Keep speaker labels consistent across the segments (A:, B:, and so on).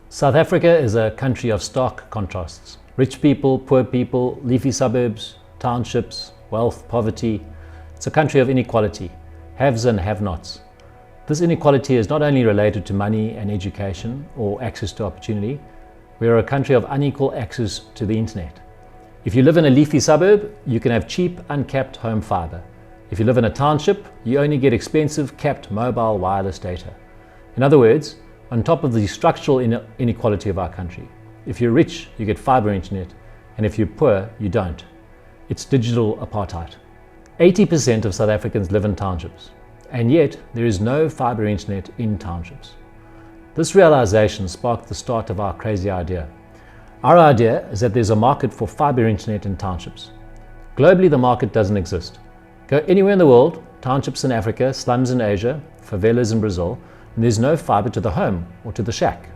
A: South Africa is a country of stark contrasts. Rich people, poor people, leafy suburbs, townships, wealth, poverty. It's a country of inequality, haves and have-nots. This inequality is not only related to money and education or access to opportunity. We are a country of unequal access to the internet. If you live in a leafy suburb, you can have cheap, uncapped home fiber. If you live in a township, you only get expensive, capped mobile wireless data. In other words, on top of the structural inequality of our country, if you're rich, you get fiber internet, and if you're poor, you don't. It's digital apartheid. 80% of South Africans live in townships, and yet there is no fiber internet in townships. This realization sparked the start of our crazy idea. Our idea is that there's a market for fiber internet in townships. Globally, the market doesn't exist. Go anywhere in the world, townships in Africa, slums in Asia, favelas in Brazil, and there's no fiber to the home or to the shack.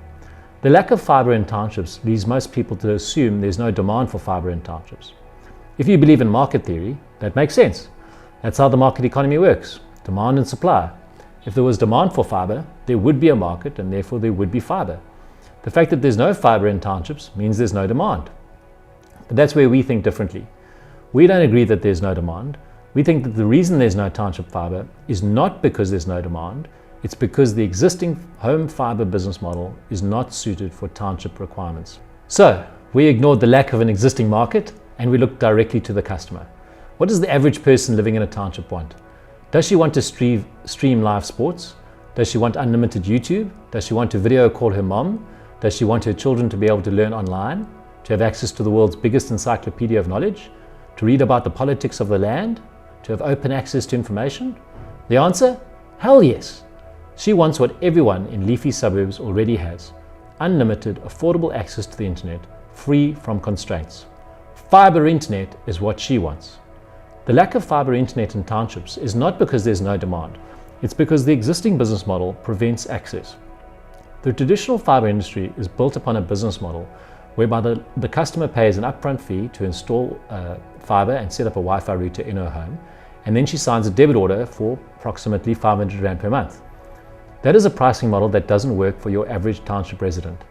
A: The lack of fiber in townships leads most people to assume there's no demand for fiber in townships. If you believe in market theory, that makes sense. That's how the market economy works, demand and supply. If there was demand for fiber, there would be a market and therefore there would be fiber. The fact that there's no fiber in townships means there's no demand. But that's where we think differently. We don't agree that there's no demand. We think that the reason there's no township fiber is not because there's no demand, it's because the existing home fiber business model is not suited for township requirements. So we ignored the lack of an existing market and we looked directly to the customer. What does the average person living in a township want? Does she want to stream live sports? Does she want unlimited YouTube? Does she want to video call her mom? Does she want her children to be able to learn online? To have access to the world's biggest encyclopedia of knowledge? To read about the politics of the land? To have open access to information? The answer? Hell yes. She wants what everyone in leafy suburbs already has: unlimited, affordable access to the internet, free from constraints. Fiber internet is what she wants. The lack of fiber internet in townships is not because there's no demand, it's because the existing business model prevents access. The traditional fiber industry is built upon a business model whereby the customer pays an upfront fee to install fiber and set up a Wi-Fi router in her home, and then she signs a debit order for approximately 500 Rand per month. That is a pricing model that doesn't work for your average township resident.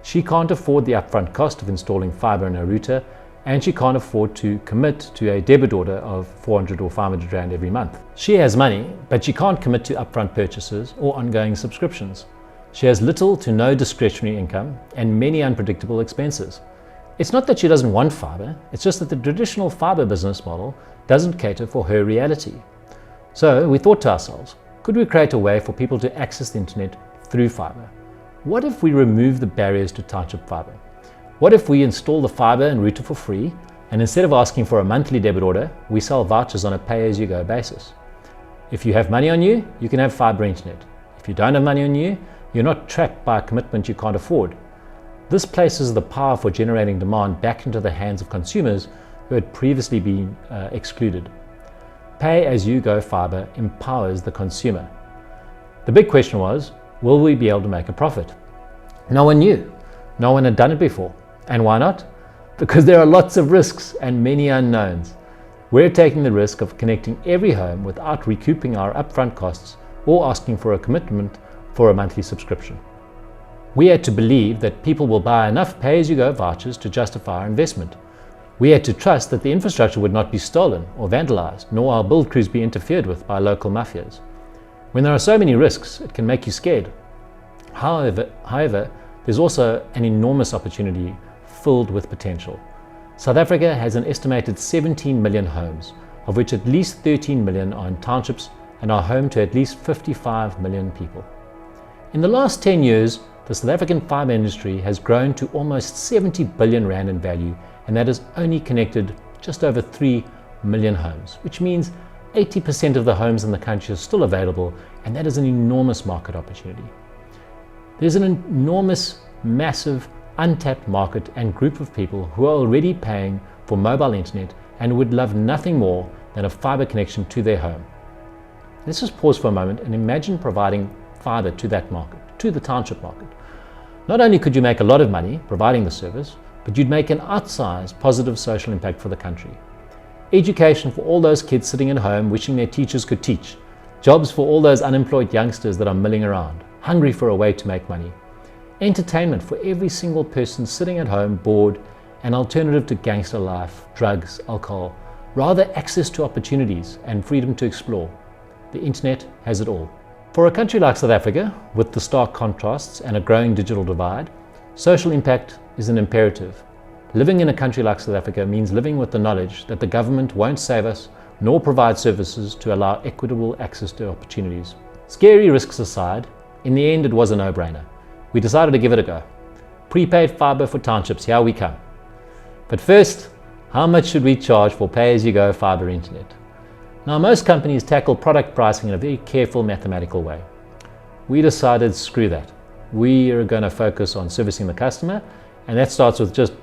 A: She can't afford the upfront cost of installing fiber in her router, and she can't afford to commit to a debit order of 400 or 500 Rand every month. She has money, but she can't commit to upfront purchases or ongoing subscriptions. She has little to no discretionary income and many unpredictable expenses. It's not that she doesn't want fiber, it's just that the traditional fiber business model doesn't cater for her reality. So we thought to ourselves, could we create a way for people to access the internet through fiber? What if we remove the barriers to township fiber? What if we install the fiber and router for free, and instead of asking for a monthly debit order, we sell vouchers on a pay-as-you-go basis? If you have money on you, you can have fiber internet. If you don't have money on you, you're not trapped by a commitment you can't afford. This places the power for generating demand back into the hands of consumers who had previously been excluded. Pay-as-you-go fiber empowers the consumer. The big question was, will we be able to make a profit? No one knew. No one had done it before. And why not? Because there are lots of risks and many unknowns. We're taking the risk of connecting every home without recouping our upfront costs or asking for a commitment for a monthly subscription. We had to believe that people will buy enough pay-as-you-go vouchers to justify our investment. We had to trust that the infrastructure would not be stolen or vandalized, nor our build crews be interfered with by local mafias. When there are so many risks, it can make you scared. However, there's also an enormous opportunity filled with potential. South Africa has an estimated 17 million homes, of which at least 13 million are in townships and are home to at least 55 million people. In the last 10 years, the South African fiber industry has grown to almost 70 billion Rand in value, and that has only connected just over 3 million homes, which means 80% of the homes in the country are still available, and that is an enormous market opportunity. There's an enormous, massive, untapped market and group of people who are already paying for mobile internet and would love nothing more than a fiber connection to their home. Let's just pause for a moment and imagine providing fiber to that market, to the township market. Not only could you make a lot of money providing the service, but you'd make an outsized positive social impact for the country. Education for all those kids sitting at home wishing their teachers could teach. Jobs for all those unemployed youngsters that are milling around, hungry for a way to make money. entertainment for every single person sitting at home bored, an alternative to gangster life, drugs, alcohol, rather access to opportunities and freedom to explore. The internet has it all. For a country like South Africa, with the stark contrasts and a growing digital divide, social impact is an imperative. Living in a country like South Africa means living with the knowledge that the government won't save us nor provide services to allow equitable access to opportunities. Scary risks aside, in the end it was a no-brainer. We decided to give it a go. Prepaid fiber for townships, here we come. But first, how much should we charge for pay-as-you-go fiber internet? Now, most companies tackle product pricing in a very careful mathematical way. We decided, screw that. We are going to focus on servicing the customer, and that starts with just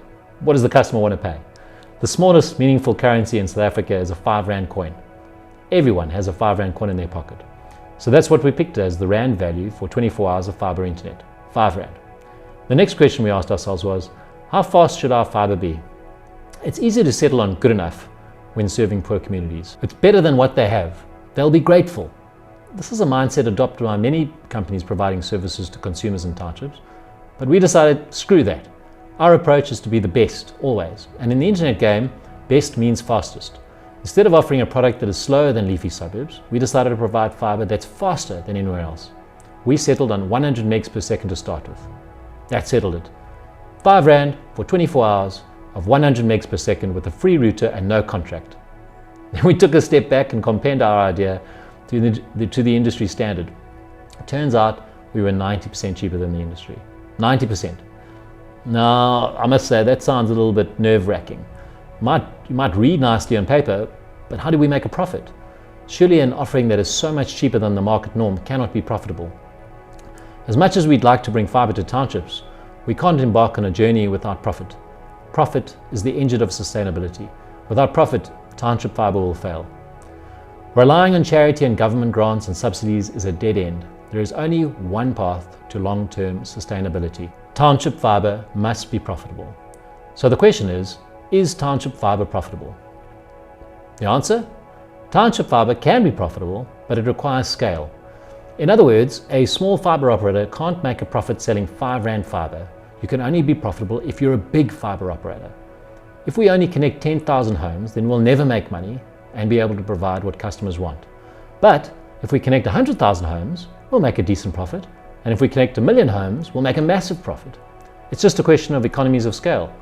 A: what does the customer want to pay? The smallest meaningful currency in South Africa is a 5 Rand coin. Everyone has a 5 Rand coin in their pocket. So that's what we picked as the Rand value for 24 hours of fiber internet, 5 Rand. The next question we asked ourselves was, how fast should our fiber be? It's easy to settle on good enough when serving poor communities. It's better than what they have. They'll be grateful. This is a mindset adopted by many companies providing services to consumers in townships, but we decided, screw that. Our approach is to be the best, always. And in the internet game, best means fastest. Instead of offering a product that is slower than leafy suburbs, we decided to provide fiber that's faster than anywhere else. We settled on 100 megs per second to start with. That settled it. 5 Rand for 24 hours of 100 megs per second with a free router and no contract. Then we took a step back and compared our idea to the industry standard. It turns out we were 90% cheaper than the industry. 90%. Now, I must say that sounds a little bit nerve-wracking. You might read nicely on paper, but how do we make a profit? Surely an offering that is so much cheaper than the market norm cannot be profitable. As much as we'd like to bring fiber to townships, we can't embark on a journey without profit. Profit is the engine of sustainability. Without profit, township fiber will fail. Relying on charity and government grants and subsidies is a dead end. There is only one path to long-term sustainability. Township fiber must be profitable. So the question is township fiber profitable? The answer? Township fiber can be profitable, but it requires scale. In other words, a small fiber operator can't make a profit selling 5 Rand fiber. You can only be profitable if you're a big fiber operator. If we only connect 10,000 homes, then we'll never make money and be able to provide what customers want. But if we connect 100,000 homes, we'll make a decent profit. And if we connect 1 million homes, we'll make a massive profit. It's just a question of economies of scale.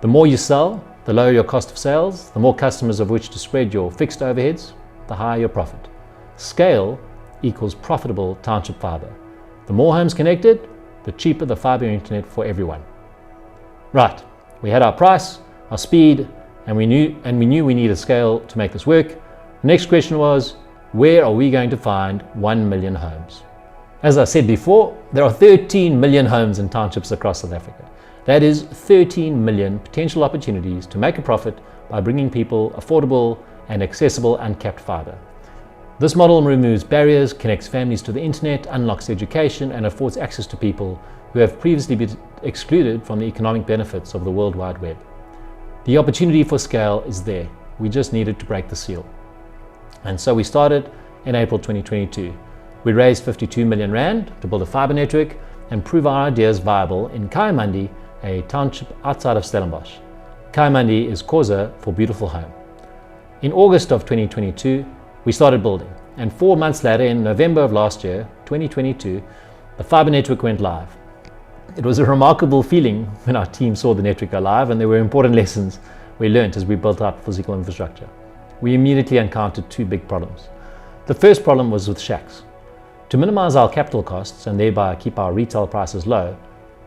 A: The more you sell, the lower your cost of sales, the more customers of which to spread your fixed overheads, the higher your profit. Scale equals profitable township fiber. The more homes connected, the cheaper the fiber internet for everyone. Right, we had our price, our speed, and we knew we needed scale to make this work. The next question was, where are we going to find 1 million homes? As I said before, there are 13 million homes in townships across South Africa. That is 13 million potential opportunities to make a profit by bringing people affordable and accessible uncapped fiber. This model removes barriers, connects families to the internet, unlocks education, and affords access to people who have previously been excluded from the economic benefits of the World Wide Web. The opportunity for scale is there. We just needed to break the seal. And so we started in April 2022. We raised 52 million Rand to build a fiber network and prove our ideas viable in Kaimandi, a township outside of Stellenbosch. Kaimandi is Xhosa for beautiful home. In August of 2022, we started building, and 4 months later, in November of last year, 2022, the fiber network went live. It was a remarkable feeling when our team saw the network go live, and there were important lessons we learned as we built out physical infrastructure. We immediately encountered 2 big problems. The first problem was with shacks. To minimize our capital costs and thereby keep our retail prices low,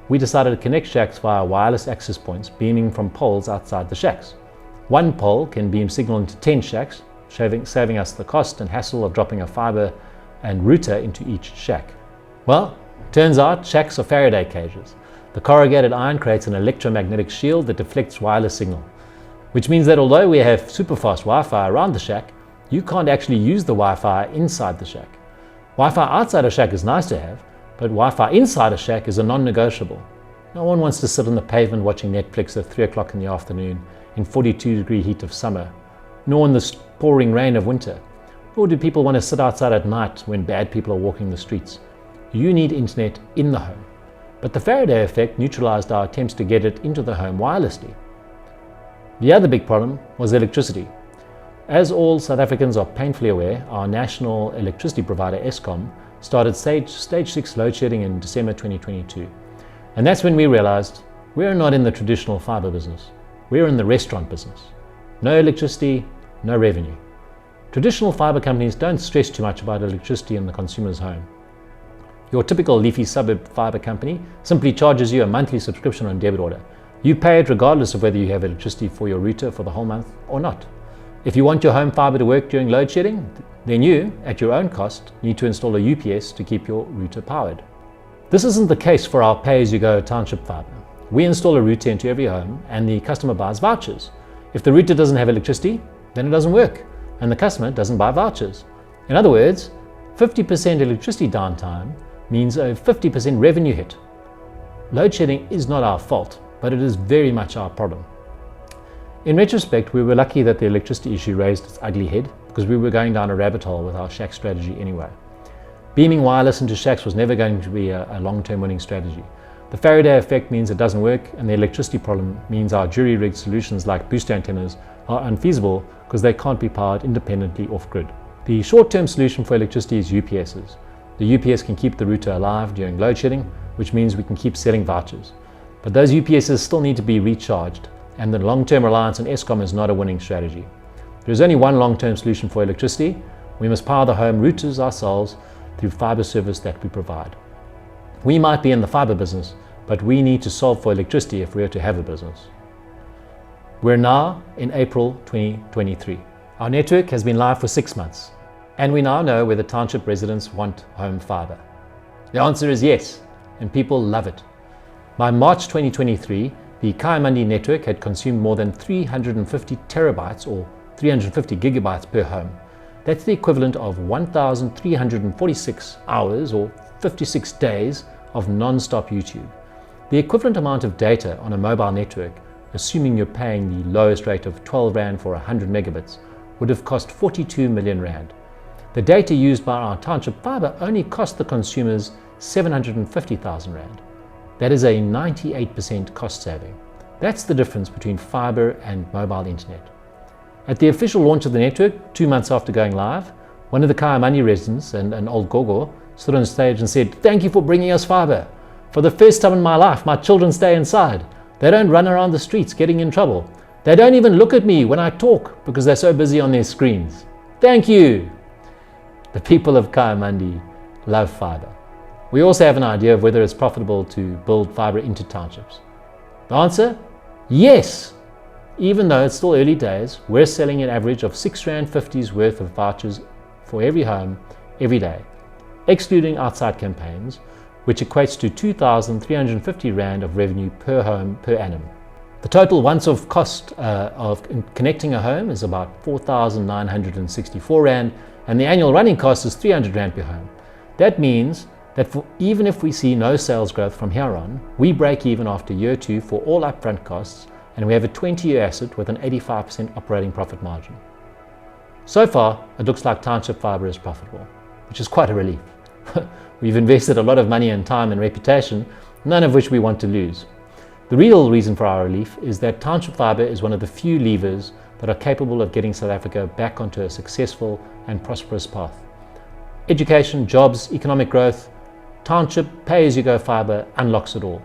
A: we decided to connect shacks via wireless access points beaming from poles outside the shacks. One pole can beam signal into 10 shacks, saving us the cost and hassle of dropping a fiber and router into each shack. Well, turns out shacks are Faraday cages. The corrugated iron creates an electromagnetic shield that deflects wireless signal, which means that although we have super fast Wi-Fi around the shack, you can't actually use the Wi-Fi inside the shack. Wi-Fi outside a shack is nice to have, but Wi-Fi inside a shack is a non-negotiable. No one wants to sit on the pavement watching Netflix at 3 o'clock in the afternoon in 42-degree heat of summer, nor in the pouring rain of winter. Nor do people want to sit outside at night when bad people are walking the streets. You need internet in the home. But the Faraday effect neutralized our attempts to get it into the home wirelessly. The other big problem was electricity. As all South Africans are painfully aware, our national electricity provider Eskom started stage 6 load shedding in December 2022. And that's when we realized we're not in the traditional fiber business. We're in the restaurant business. No electricity, no revenue. Traditional fiber companies don't stress too much about electricity in the consumer's home. Your typical leafy suburb fiber company simply charges you a monthly subscription on debit order. You pay it regardless of whether you have electricity for your router for the whole month or not. If you want your home fiber to work during load shedding, then you, at your own cost, need to install a UPS to keep your router powered. This isn't the case for our pay-as-you-go township fiber. We install a router into every home and the customer buys vouchers. If the router doesn't have electricity, then it doesn't work and the customer doesn't buy vouchers. In other words, 50% electricity downtime means a 50% revenue hit. Load shedding is not our fault, but it is very much our problem. In retrospect, we were lucky that the electricity issue raised its ugly head because we were going down a rabbit hole with our shack strategy anyway. Beaming wireless into shacks was never going to be a long-term winning strategy. The Faraday effect means it doesn't work, and the electricity problem means our jury-rigged solutions like booster antennas are unfeasible because they can't be powered independently off-grid. The short-term solution for electricity is UPSs. The UPS can keep the router alive during load shedding, which means we can keep selling vouchers. But those UPSs still need to be recharged, and the long-term reliance on Eskom is not a winning strategy. There is only one long-term solution for electricity. We must power the home routers ourselves through fiber service that we provide. We might be in the fiber business, but we need to solve for electricity if we are to have a business. We're now in April 2023. Our network has been live for 6 months, and we now know whether township residents want home fiber. The answer is yes, and people love it. By March 2023, the Kayamandi network had consumed more than 350 terabytes or 350 gigabytes per home. That's the equivalent of 1,346 hours or 56 days of non-stop YouTube. The equivalent amount of data on a mobile network, assuming you're paying the lowest rate of 12 Rand for 100 megabits, would have cost 42 million Rand. The data used by our township fiber only cost the consumers 750,000 Rand. That is a 98% cost saving. That's the difference between fiber and mobile internet. At the official launch of the network, 2 months after going live, one of the Kayamandi residents, an old gogo, stood on stage and said, "Thank you for bringing us fiber. For the first time in my life, my children stay inside. They don't run around the streets getting in trouble. They don't even look at me when I talk because they're so busy on their screens. Thank you." The people of Kayamandi love fiber. We also have an idea of whether it's profitable to build fiber into townships. The answer? Yes. Even though it's still early days, we're selling an average of 6.50 Rand worth of vouchers for every home, every day, excluding outside campaigns, which equates to 2,350 Rand of revenue per home per annum. The total once-off cost of connecting a home is about 4,964 Rand, and the annual running cost is 300 Rand per home. That means that even if we see no sales growth from here on, we break even after year 2 for all upfront costs, and we have a 20-year asset with an 85% operating profit margin. So far, it looks like township fiber is profitable, which is quite a relief. We've invested a lot of money and time and reputation, none of which we want to lose. The real reason for our relief is that township fiber is one of the few levers that are capable of getting South Africa back onto a successful and prosperous path. Education, jobs, economic growth, township pay-as-you-go fiber unlocks it all.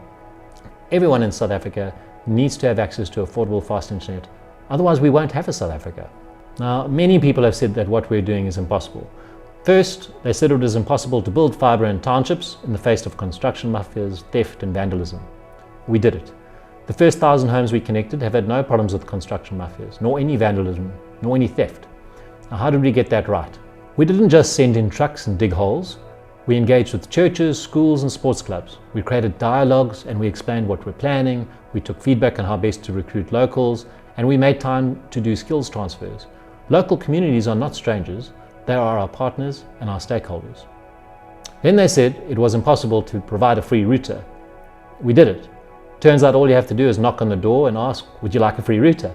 A: Everyone in South Africa needs to have access to affordable fast internet, otherwise we won't have a South Africa. Now, many people have said that what we're doing is impossible. First, they said it was impossible to build fiber in townships in the face of construction mafias, theft and vandalism. We did it. The first 1,000 homes we connected have had no problems with construction mafias, nor any vandalism, nor any theft. Now, how did we get that right? We didn't just send in trucks and dig holes. We engaged with churches, schools and sports clubs. We created dialogues and we explained what we're planning. We took feedback on how best to recruit locals, and we made time to do skills transfers. Local communities are not strangers. They are our partners and our stakeholders. Then they said it was impossible to provide a free router. We did it. Turns out all you have to do is knock on the door and ask, "Would you like a free router?"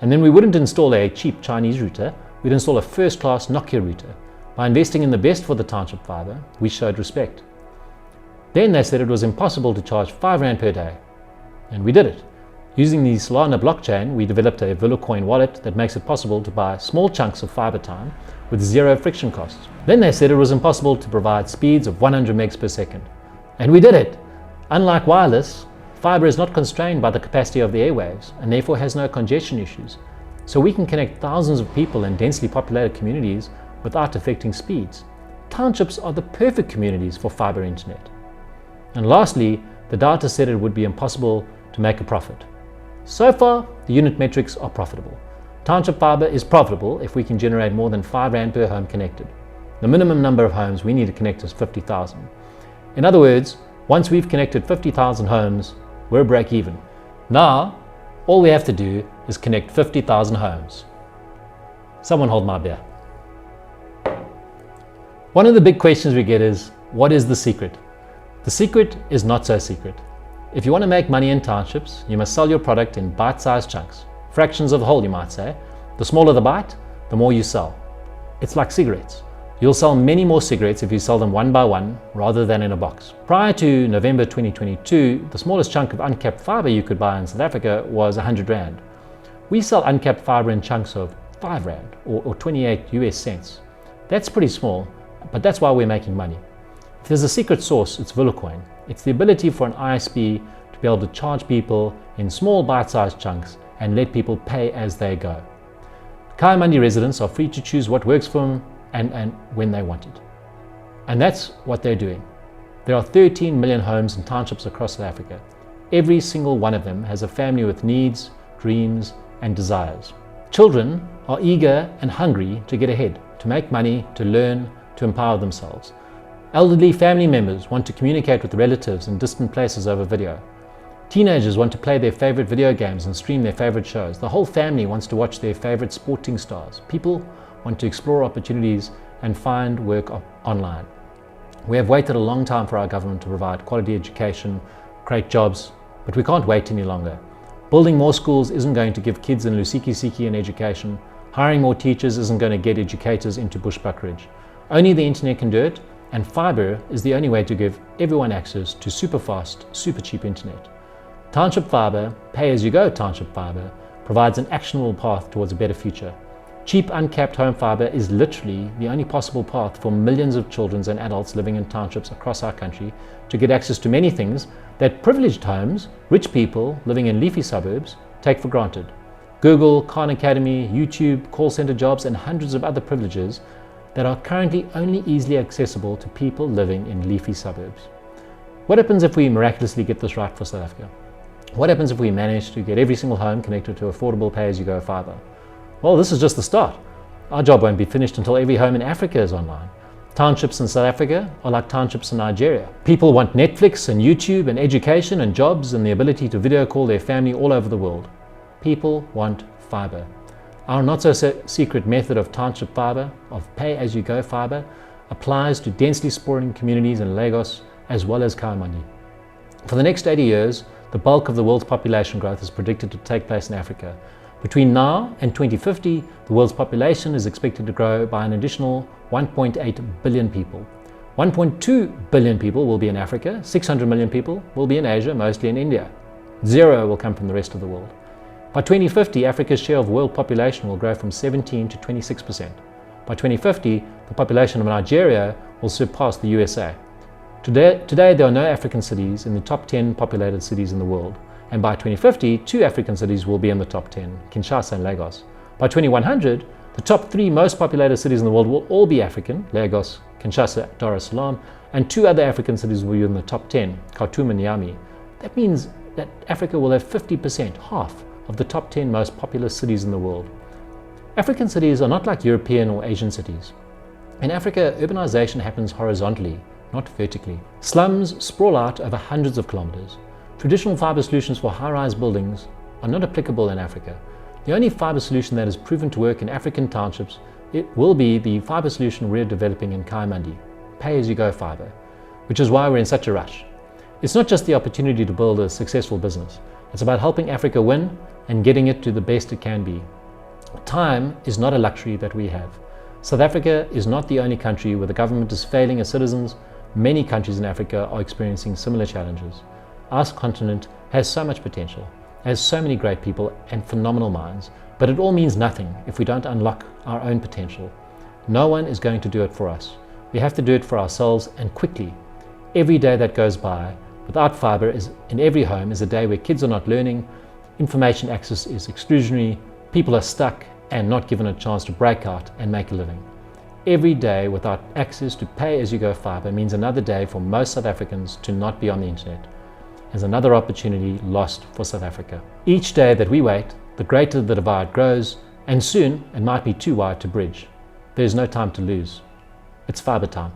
A: And then we wouldn't install a cheap Chinese router. We'd install a first-class Nokia router. By investing in the best for the township fiber, we showed respect. Then they said it was impossible to charge 5 Rand per day. And we did it. Using the Solana blockchain, we developed a Coin wallet that makes it possible to buy small chunks of Fibertime with 0 friction costs. Then they said it was impossible to provide speeds of 100 megs per second. And we did it. Unlike wireless, fiber is not constrained by the capacity of the airwaves and therefore has no congestion issues. So we can connect thousands of people in densely populated communities without affecting speeds. Townships are the perfect communities for fiber internet. And lastly, the data said it would be impossible to make a profit. So far, the unit metrics are profitable. Township fiber is profitable if we can generate more than 5 Rand per home connected. The minimum number of homes we need to connect is 50,000. In other words, once we've connected 50,000 homes, we're break even. Now, all we have to do is connect 50,000 homes. Someone hold my beer. One of the big questions we get is, what is the secret? The secret is not so secret. If you want to make money in townships, you must sell your product in bite-sized chunks. Fractions of the whole, you might say. The smaller the bite, the more you sell. It's like cigarettes. You'll sell many more cigarettes if you sell them one by one rather than in a box. Prior to November 2022, the smallest chunk of uncapped fiber you could buy in South Africa was 100 Rand. We sell uncapped fiber in chunks of 5 Rand or 28 US cents. That's pretty small, but that's why we're making money. If there's a secret sauce, it's Coin. It's the ability for an ISP to be able to charge people in small bite-sized chunks and let people pay as they go. Kayamandi residents are free to choose what works for them and when they want it. And that's what they're doing. There are 13 million homes and townships across South Africa. Every single one of them has a family with needs, dreams, and desires. Children are eager and hungry to get ahead, to make money, to learn, to empower themselves. Elderly family members want to communicate with relatives in distant places over video. Teenagers want to play their favorite video games and stream their favorite shows. The whole family wants to watch their favorite sporting stars. People want to explore opportunities and find work online. We have waited a long time for our government to provide quality education, create jobs, but we can't wait any longer. Building more schools isn't going to give kids in Lusiki an education. Hiring more teachers isn't going to get educators into bushbuckerage. Only the internet can do it, and fiber is the only way to give everyone access to super fast, super cheap internet. Township fiber, pay-as-you-go township fiber, provides an actionable path towards a better future. Cheap uncapped home fiber is literally the only possible path for millions of children and adults living in townships across our country to get access to many things that privileged homes, rich people living in leafy suburbs, take for granted. Google, Khan Academy, YouTube, call center jobs, and hundreds of other privileges that are currently only easily accessible to people living in leafy suburbs. What happens if we miraculously get this right for South Africa? What happens if we manage to get every single home connected to affordable pay-as-you-go fiber? Well, this is just the start. Our job won't be finished until every home in Africa is online. Townships in South Africa are like townships in Nigeria. People want Netflix and YouTube and education and jobs and the ability to video call their family all over the world. People want fiber. Our not-so-secret method of township fiber, of pay-as-you-go fiber, applies to densely sprawling communities in Lagos as well as Kayamandi. For the next 80 years, the bulk of the world's population growth is predicted to take place in Africa. Between now and 2050, the world's population is expected to grow by an additional 1.8 billion people. 1.2 billion people will be in Africa, 600 million people will be in Asia, mostly in India. 0 will come from the rest of the world. By 2050, Africa's share of world population will grow from 17 to 26%. By 2050, the population of Nigeria will surpass the USA. Today, there are no African cities in the top 10 populated cities in the world. And by 2050, 2 African cities will be in the top 10, Kinshasa and Lagos. By 2100, the top 3 most populated cities in the world will all be African, Lagos, Kinshasa, Dar es Salaam, and 2 other African cities will be in the top 10, Khartoum and Niamey. That means that Africa will have 50%, half, of the top 10 most populous cities in the world. African cities are not like European or Asian cities. In Africa, urbanization happens horizontally, not vertically. Slums sprawl out over hundreds of kilometers. Traditional fiber solutions for high-rise buildings are not applicable in Africa. The only fiber solution that is proven to work in African townships will be the fiber solution we're developing in Kayamandi, pay-as-you-go fiber, which is why we're in such a rush. It's not just the opportunity to build a successful business. It's about helping Africa win and getting it to the best it can be. Time is not a luxury that we have. South Africa is not the only country where the government is failing its citizens, Many countries in Africa are experiencing similar challenges. Our continent has so much potential, has so many great people and phenomenal minds, but it all means nothing if we don't unlock our own potential. No one is going to do it for us. We have to do it for ourselves, and quickly. Every day that goes by without fibre in every home is a day where kids are not learning, information access is exclusionary, people are stuck and not given a chance to break out and make a living. Every day without access to pay-as-you-go fibre means another day for most South Africans to not be on the internet, as another opportunity lost for South Africa. Each day that we wait, the greater the divide grows, and soon it might be too wide to bridge. There is no time to lose. It's fibre time.